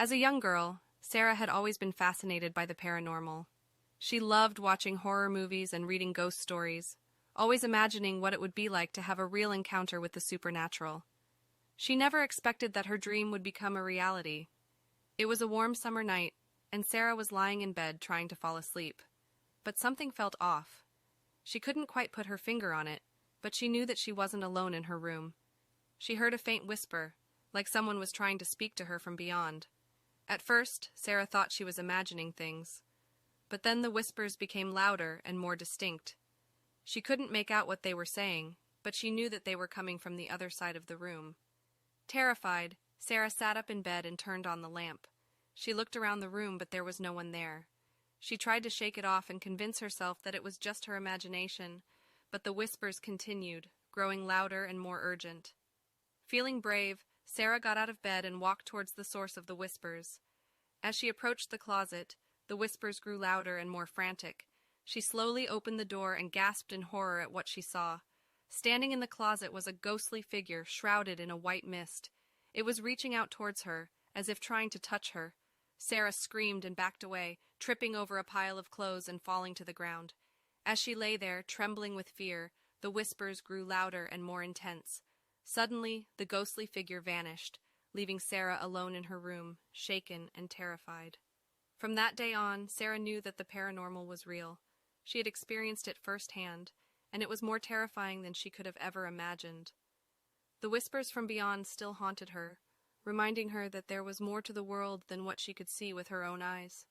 As a young girl, Sarah had always been fascinated by the paranormal. She loved watching horror movies and reading ghost stories, always imagining what it would be like to have a real encounter with the supernatural. She never expected that her dream would become a reality. It was a warm summer night, and Sarah was lying in bed trying to fall asleep. But something felt off. She couldn't quite put her finger on it, but she knew that she wasn't alone in her room. She heard a faint whisper, like someone was trying to speak to her from beyond. At first, Sarah thought she was imagining things. But then the whispers became louder and more distinct. She couldn't make out what they were saying, but she knew that they were coming from the other side of the room. Terrified, Sarah sat up in bed and turned on the lamp. She looked around the room, but there was no one there. She tried to shake it off and convince herself that it was just her imagination, but the whispers continued, growing louder and more urgent. Feeling brave, Sarah got out of bed and walked towards the source of the whispers. As she approached the closet, the whispers grew louder and more frantic. She slowly opened the door and gasped in horror at what she saw. Standing in the closet was a ghostly figure shrouded in a white mist. It was reaching out towards her, as if trying to touch her. Sarah screamed and backed away, tripping over a pile of clothes and falling to the ground. As she lay there, trembling with fear, the whispers grew louder and more intense. Suddenly, the ghostly figure vanished, leaving Sarah alone in her room, shaken and terrified. From that day on, Sarah knew that the paranormal was real. She had experienced it firsthand, and it was more terrifying than she could have ever imagined. The whispers from beyond still haunted her, reminding her that there was more to the world than what she could see with her own eyes.